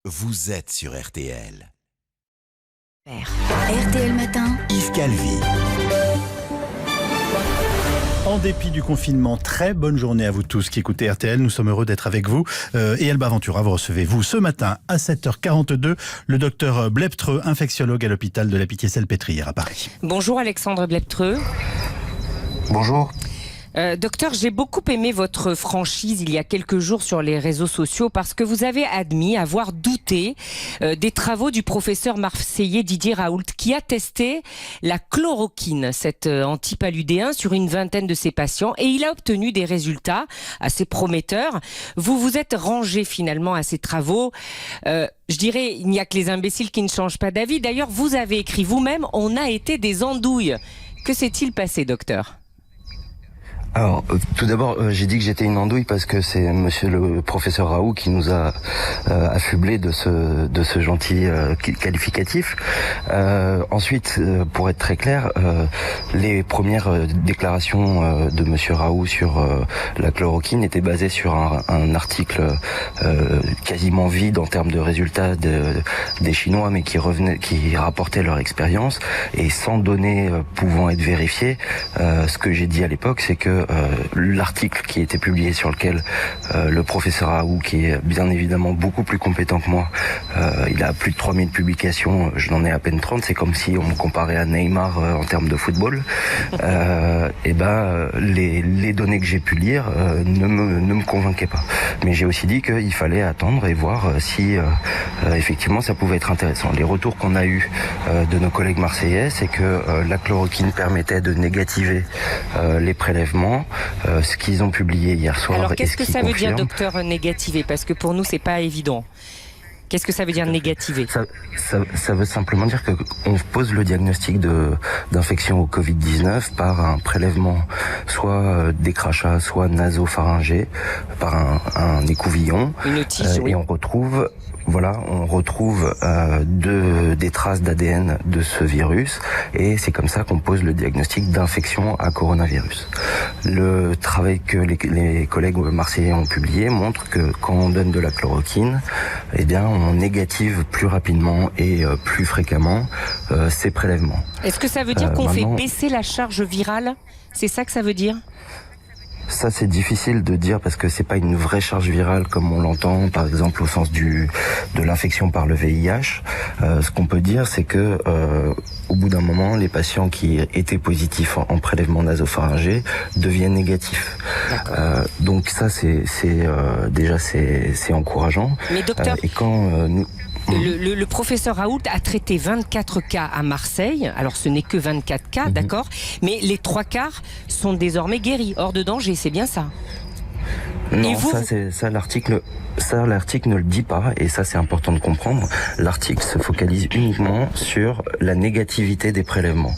Vous êtes sur RTL. RTL Matin, Yves Calvi. En dépit du confinement, très bonne journée à vous tous qui écoutez RTL. Nous sommes heureux d'être avec vous. Et Elba Ventura, vous recevez-vous ce matin à 7h42 le docteur Bleptreux, infectiologue à l'hôpital de la Pitié-Salpêtrière à Paris. Bonjour Alexandre Bleptreux. Bonjour. Docteur, j'ai beaucoup aimé votre franchise il y a quelques jours sur les réseaux sociaux parce que vous avez admis avoir douté des travaux du professeur marseillais Didier Raoult qui a testé la chloroquine, cet antipaludéen, sur une vingtaine de ses patients et il a obtenu des résultats assez prometteurs. Vous vous êtes rangé finalement à ces travaux. Je dirais, il n'y a que les imbéciles qui ne changent pas d'avis. D'ailleurs, vous avez écrit vous-même, on a été des andouilles. Que s'est-il passé, docteur ? Alors, tout d'abord, j'ai dit que j'étais une andouille parce que c'est monsieur le professeur Raoult qui nous a affublé de ce gentil qualificatif. Ensuite, pour être très clair, les premières déclarations de monsieur Raoult sur la chloroquine étaient basées sur un article quasiment vide en termes de résultats des Chinois, mais qui rapportaient leur expérience et sans données pouvant être vérifiées. Ce que j'ai dit à l'époque, c'est que l'article qui a été publié sur lequel le professeur Raoult, qui est bien évidemment beaucoup plus compétent que moi, il a plus de 3000 publications, je n'en ai à peine 30, c'est comme si on me comparait à Neymar en termes de football. Les données que j'ai pu lire ne me convainquaient pas. Mais j'ai aussi dit qu'il fallait attendre et voir si effectivement ça pouvait être intéressant. Les retours qu'on a eus de nos collègues marseillais, c'est que la chloroquine permettait de négativer les prélèvements. Ce qu'ils ont publié hier soir. Alors qu'est-ce que ça veut dire, docteur, négativer ? Parce que pour nous, c'est pas évident. Qu'est-ce que ça veut dire négativer ? Ça veut simplement dire qu'on pose le diagnostic d'infection au Covid-19 par un prélèvement, soit des crachats, soit nasopharyngé, par un écouvillon. Une tige, oui. Et on retrouve des traces d'ADN de ce virus, et c'est comme ça qu'on pose le diagnostic d'infection à coronavirus. Le travail que les collègues marseillais ont publié montre que quand on donne de la chloroquine, eh bien, on négative plus rapidement et plus fréquemment ces prélèvements. Est-ce que ça veut dire qu'on fait baisser la charge virale ? C'est ça que ça veut dire ? Ça, c'est difficile de dire parce que c'est pas une vraie charge virale comme on l'entend, par exemple, au sens de l'infection par le VIH. Ce qu'on peut dire, c'est que au bout d'un moment, les patients qui étaient positifs en prélèvement nasopharyngé deviennent négatifs. Donc ça, c'est encourageant. Mais docteur, et quand le professeur Raoult a traité 24 cas à Marseille. Alors ce n'est que 24 cas, d'accord, mais les 3 quarts sont désormais guéris, hors de danger, c'est bien ça ? Non, l'article ne le dit pas, et ça c'est important de comprendre. L'article se focalise uniquement sur la négativité des prélèvements.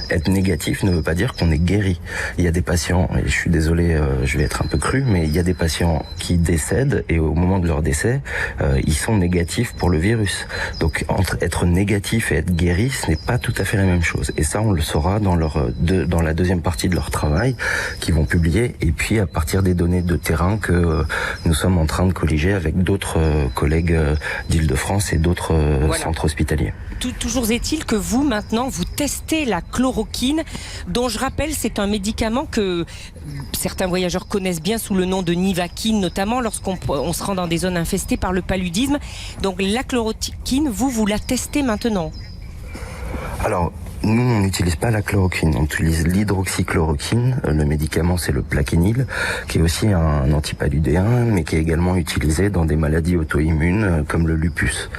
Être négatif ne veut pas dire qu'on est guéri. Il y a des patients, et je suis désolé, je vais être un peu cru, mais il y a des patients qui décèdent, et au moment de leur décès, ils sont négatifs pour le virus. Donc entre être négatif et être guéri, ce n'est pas tout à fait la même chose. Et ça, on le saura dans la deuxième partie de leur travail qu'ils vont publier, et puis à partir des données de terrain que nous sommes en train de colliger avec d'autres collègues d'Île-de-France et d'autres centres hospitaliers. Toujours est-il que vous, maintenant, vous testez la chloroquine, dont je rappelle, c'est un médicament que certains voyageurs connaissent bien sous le nom de Nivaquine, notamment lorsqu'on se rend dans des zones infestées par le paludisme. Donc la chloroquine, vous la testez maintenant ? Alors, nous, on n'utilise pas la chloroquine, on utilise l'hydroxychloroquine. Le médicament, c'est le Plaquenil, qui est aussi un antipaludéen, mais qui est également utilisé dans des maladies auto-immunes comme le lupus.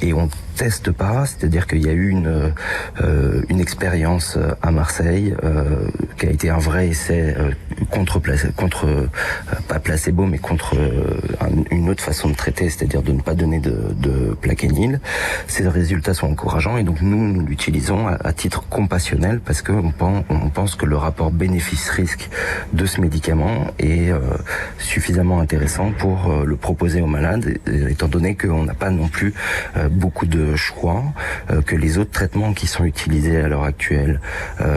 Et on teste pas, c'est-à-dire qu'il y a eu une expérience à Marseille qui a été un vrai essai contre pas placebo, mais contre une autre façon de traiter, c'est-à-dire de ne pas donner de Plaquenil. Ces résultats sont encourageants et donc nous l'utilisons à titre compassionnel parce que on pense que le rapport bénéfice-risque de ce médicament est suffisamment intéressant pour le proposer aux malades, étant donné qu'on n'a pas non plus beaucoup de choix, que les autres traitements qui sont utilisés à l'heure actuelle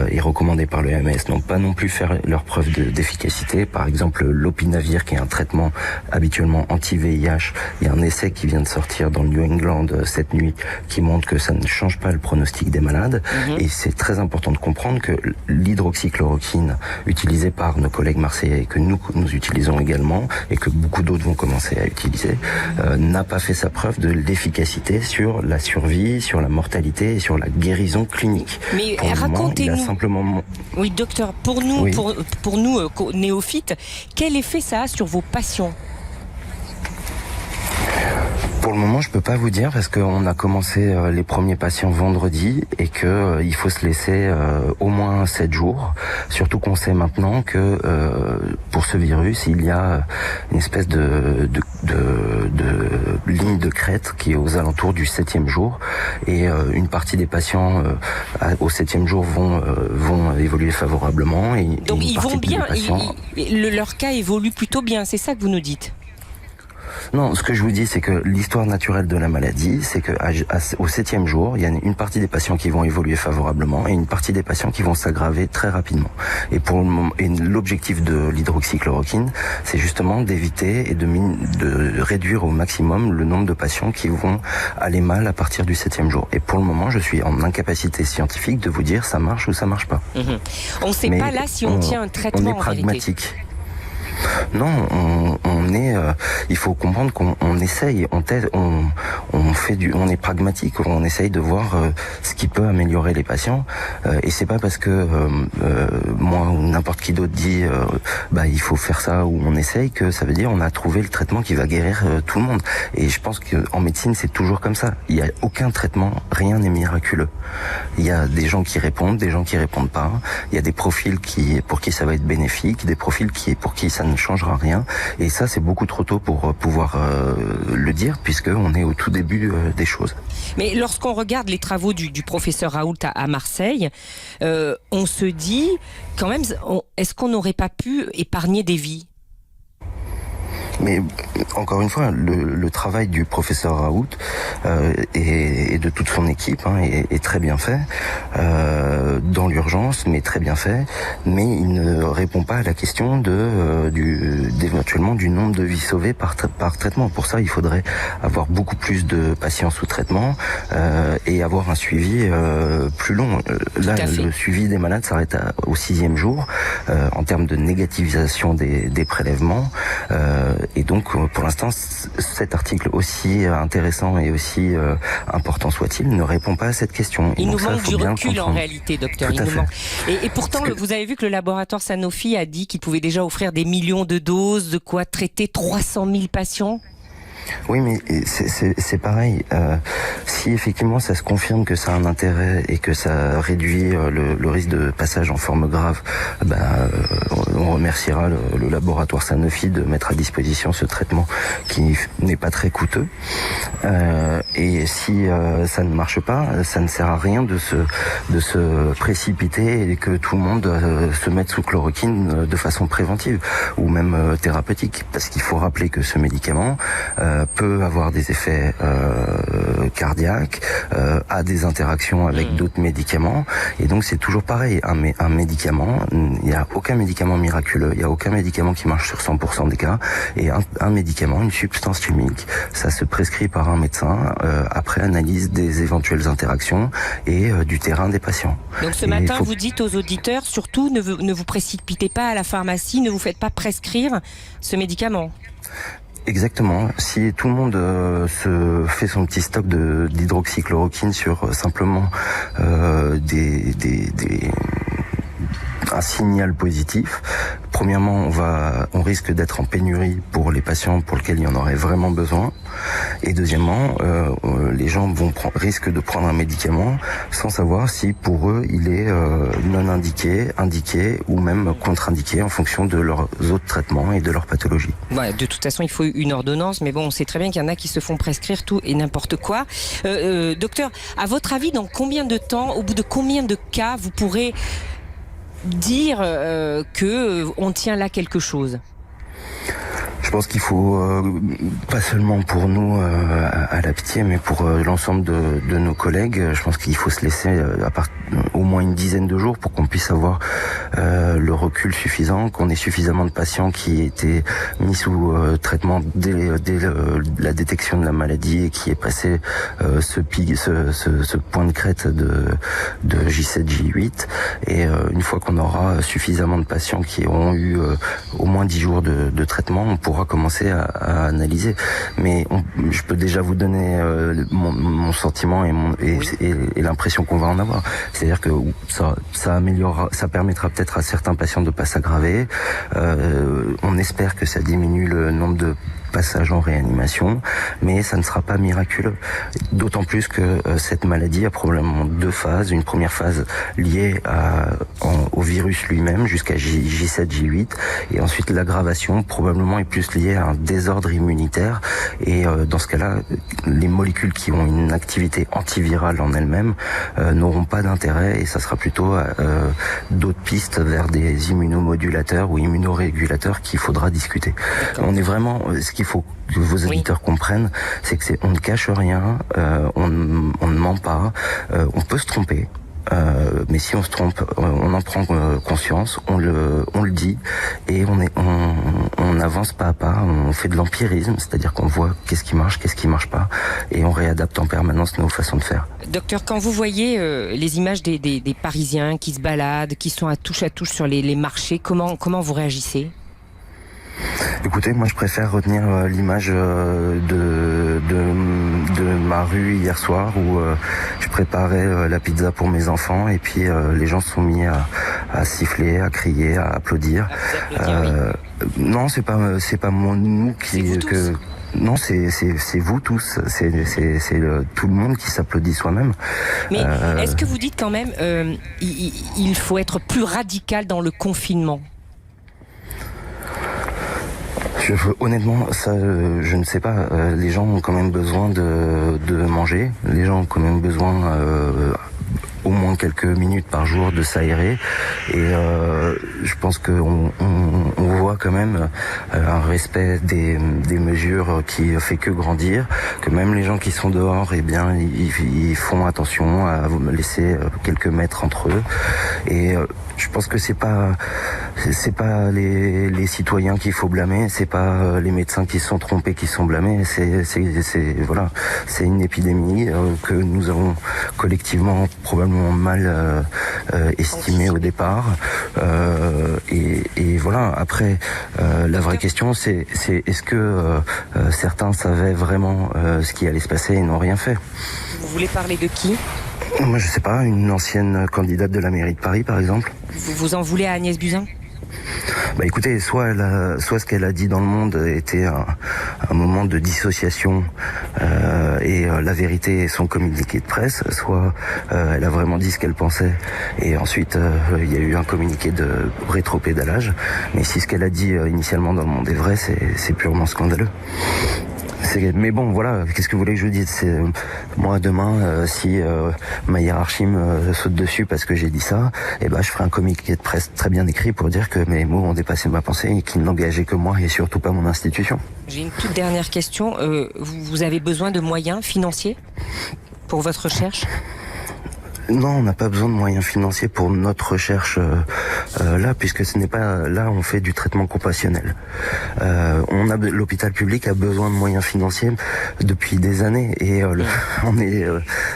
et recommandés par le MS n'ont pas non plus fait leur preuve d'efficacité. Par exemple, l'opinavir, qui est un traitement habituellement anti-VIH, il y a un essai qui vient de sortir dans le New England cette nuit qui montre que ça ne change pas le pronostic des malades. Et c'est très important de comprendre que l'hydroxychloroquine utilisée par nos collègues marseillais et que nous utilisons également et que beaucoup d'autres vont commencer à utiliser n'a pas fait sa preuve de l'efficacité sur la survie, sur la mortalité et sur la guérison clinique. Mais racontez-nous. Simplement... Oui, docteur, pour nous, Oui. pour nous néophytes, quel effet ça a sur vos patients ? Pour le moment, je peux pas vous dire parce qu'on a commencé les premiers patients vendredi et que il faut se laisser au moins 7 jours. Surtout qu'on sait maintenant que pour ce virus, il y a une espèce de ligne de crête qui est aux alentours du 7e jour et une partie des patients au 7e jour vont évoluer favorablement et donc une ils partie vont bien, des patients... leur cas évolue plutôt bien, c'est ça que vous nous dites ? Non, ce que je vous dis, c'est que l'histoire naturelle de la maladie, c'est que au 7e jour, il y a une partie des patients qui vont évoluer favorablement et une partie des patients qui vont s'aggraver très rapidement. Et pour le moment, et l'objectif de l'hydroxychloroquine, c'est justement d'éviter et de réduire au maximum le nombre de patients qui vont aller mal à partir du 7e jour. Et pour le moment, je suis en incapacité scientifique de vous dire ça marche ou ça marche pas. On ne sait pas là si on tient un traitement on est pragmatique. Non, on est. Il faut comprendre qu'on essaye, on est pragmatique, on essaye de voir ce qui peut améliorer les patients. Et c'est pas parce que moi ou n'importe qui d'autre dit il faut faire ça ou on essaye que ça veut dire on a trouvé le traitement qui va guérir tout le monde. Et je pense qu'en médecine c'est toujours comme ça. Il y a aucun traitement, rien n'est miraculeux. Il y a des gens qui répondent, des gens qui répondent pas. Il y a des profils pour qui ça va être bénéfique, des profils pour qui ça ne changera rien. Et ça, c'est beaucoup trop tôt pour pouvoir le dire, puisqu'on est au tout début des choses. Mais lorsqu'on regarde les travaux du professeur Raoult à Marseille, on se dit, quand même, est-ce qu'on n'aurait pas pu épargner des vies ? Mais encore une fois, le travail du professeur Raoult et de toute son équipe est très bien fait, dans l'urgence, mais très bien fait. Mais il ne répond pas à la question éventuellement du nombre de vies sauvées par traitement. Pour ça, il faudrait avoir beaucoup plus de patients sous traitement et avoir un suivi plus long. Là, le suivi des malades s'arrête au 6e jour en termes de négativisation des prélèvements. Et donc, pour l'instant, cet article, aussi intéressant et aussi important soit-il, ne répond pas à cette question. Il nous manque du recul en réalité, docteur. Tout à fait. Et pourtant, vous avez vu que le laboratoire Sanofi a dit qu'il pouvait déjà offrir des millions de doses, de quoi traiter 300 000 patients. Oui, mais c'est pareil. Si effectivement ça se confirme que ça a un intérêt et que ça réduit le risque de passage en forme grave, on remerciera le laboratoire Sanofi de mettre à disposition ce traitement qui n'est pas très coûteux. Et si ça ne marche pas, ça ne sert à rien de se précipiter et que tout le monde se mette sous chloroquine de façon préventive ou même thérapeutique. Parce qu'il faut rappeler que ce médicament peut avoir des effets cardiaques, a des interactions avec d'autres médicaments, et donc c'est toujours pareil. Un médicament, il n'y a aucun médicament miraculeux, il n'y a aucun médicament qui marche sur 100% des cas, et un médicament, une substance chimique, ça se prescrit par un médecin après analyse des éventuelles interactions et du terrain des patients. Donc ce matin, vous dites aux auditeurs, surtout ne vous précipitez pas à la pharmacie, ne vous faites pas prescrire ce médicament. Exactement. Si tout le monde se fait son petit stock d'hydroxychloroquine sur simplement un signal positif, premièrement, on risque d'être en pénurie pour les patients pour lesquels il y en aurait vraiment besoin. Et deuxièmement, les gens risquent de prendre un médicament sans savoir si pour eux il est non indiqué, indiqué ou même contre-indiqué en fonction de leurs autres traitements et de leur pathologie. Ouais, de toute façon, il faut une ordonnance, mais bon, on sait très bien qu'il y en a qui se font prescrire tout et n'importe quoi. Docteur, à votre avis, dans combien de temps, au bout de combien de cas, vous pourrez dire que on tient là quelque chose? Je pense qu'il faut, pas seulement pour nous à la la pitié, mais pour l'ensemble de nos collègues, je pense qu'il faut se laisser au moins une dizaine de jours pour qu'on puisse avoir le recul suffisant, qu'on ait suffisamment de patients qui étaient mis sous traitement dès la détection de la maladie et qui est passé ce point de crête de J7, J8. Et une fois qu'on aura suffisamment de patients qui auront eu au moins 10 jours de traitement, on pourra commencer à analyser. Mais je peux déjà vous donner mon sentiment et l'impression qu'on va en avoir. C'est-à-dire que ça améliorera, ça permettra peut-être à certains patients de pas s'aggraver. On espère que ça diminue le nombre de passage en réanimation, mais ça ne sera pas miraculeux. D'autant plus que cette maladie a probablement deux phases. Une première phase liée au virus lui-même jusqu'à J7, J8, et ensuite l'aggravation probablement est plus liée à un désordre immunitaire. Et dans ce cas-là, les molécules qui ont une activité antivirale en elles-mêmes n'auront pas d'intérêt, et ça sera plutôt d'autres pistes vers des immunomodulateurs ou immunorégulateurs qu'il faudra discuter. On est vraiment, ce qu'il faut que vos auditeurs comprennent, c'est que on ne cache rien, on ne ment pas, on peut se tromper. Mais si on se trompe, on en prend conscience, on le dit, et on avance pas à pas, on fait de l'empirisme, c'est-à-dire qu'on voit qu'est-ce qui marche pas, et on réadapte en permanence nos façons de faire. Docteur, quand vous voyez les images des Parisiens qui se baladent, qui sont à touche sur les marchés, comment vous réagissez ? Écoutez, moi je préfère retenir l'image de ma rue hier soir où je préparais la pizza pour mes enfants, et puis les gens se sont mis à siffler, à crier, à applaudir. Non, c'est pas nous qui non, c'est vous tous, c'est tout le monde qui s'applaudit soi-même. Mais est-ce que vous dites quand même il faut être plus radical dans le confinement ? Honnêtement, ça, je ne sais pas. Les gens ont quand même besoin de manger. Les gens ont quand même besoin au moins quelques minutes par jour de s'aérer. Et je pense qu'on voit quand même un respect des mesures qui fait que grandir. Que même les gens qui sont dehors, eh bien, ils font attention à laisser quelques mètres entre eux. Et je pense que c'est pas les citoyens qu'il faut blâmer, c'est pas les médecins qui se sont trompés qui sont blâmés, c'est une épidémie que nous avons collectivement probablement mal estimée au départ, et voilà. Après, la vraie question c'est est-ce que certains savaient vraiment ce qui allait se passer et n'ont rien fait. Vous voulez parler de qui ? Moi, je sais pas, une ancienne candidate de la mairie de Paris, par exemple. Vous en voulez à Agnès Buzyn ? Bah écoutez, soit ce qu'elle a dit dans Le Monde était un moment de dissociation et la vérité est son communiqué de presse, soit elle a vraiment dit ce qu'elle pensait et ensuite il y a eu un communiqué de rétropédalage. Mais si ce qu'elle a dit initialement dans Le Monde est vrai, c'est purement scandaleux. Mais bon, voilà, qu'est-ce que vous voulez que je vous dise ? C'est moi demain, si ma hiérarchie me saute dessus parce que j'ai dit ça, eh ben je ferai un communiqué de presse très bien écrit pour dire que mes mots ont dépassé ma pensée et qu'ils n'engageaient que moi et surtout pas mon institution. J'ai une toute dernière question. Vous avez besoin de moyens financiers pour votre recherche ? Non, on n'a pas besoin de moyens financiers pour notre recherche là, puisque ce n'est pas là on fait du traitement compassionnel. L'hôpital public a besoin de moyens financiers depuis des années et on est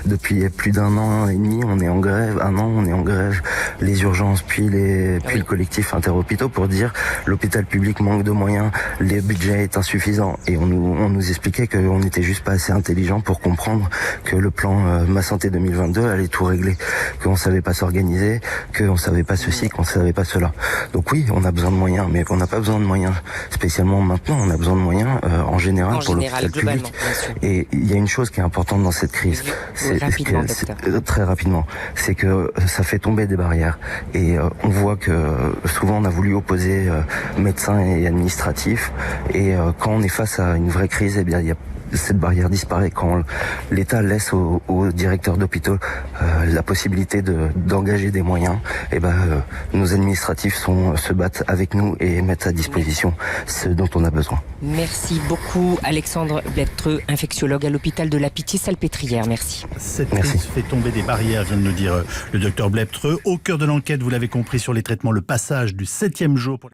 depuis plus d'un an et demi, on est en grève. Un an, on est en grève. Les urgences, puis le collectif interhôpitaux pour dire l'hôpital public manque de moyens, les budgets est insuffisant et on nous expliquait qu'on n'était juste pas assez intelligent pour comprendre que le plan Ma Santé 2022 allait tout régler, qu'on savait pas s'organiser, qu'on savait pas ceci, qu'on savait pas cela. Donc oui, on a besoin de moyens, mais on n'a pas besoin de moyens spécialement maintenant, on a besoin de moyens en général pour l'hôpital public. Et il y a une chose qui est importante dans cette crise, très rapidement, c'est que ça fait tomber des barrières. Et on voit que souvent on a voulu opposer médecins et administratifs, et quand on est face à une vraie crise, eh bien il y a cette barrière disparaît, quand l'État laisse aux directeurs d'hôpitaux la possibilité d'engager des moyens, nos administratifs se battent avec nous et mettent à disposition ce dont on a besoin. Merci beaucoup Alexandre Bleptreux, infectiologue à l'hôpital de la Pitié-Salpêtrière. Merci. Cette crise fait tomber des barrières, vient de nous dire le docteur Bleptreux. Au cœur de l'enquête, vous l'avez compris, sur les traitements, le passage du 7e jour pour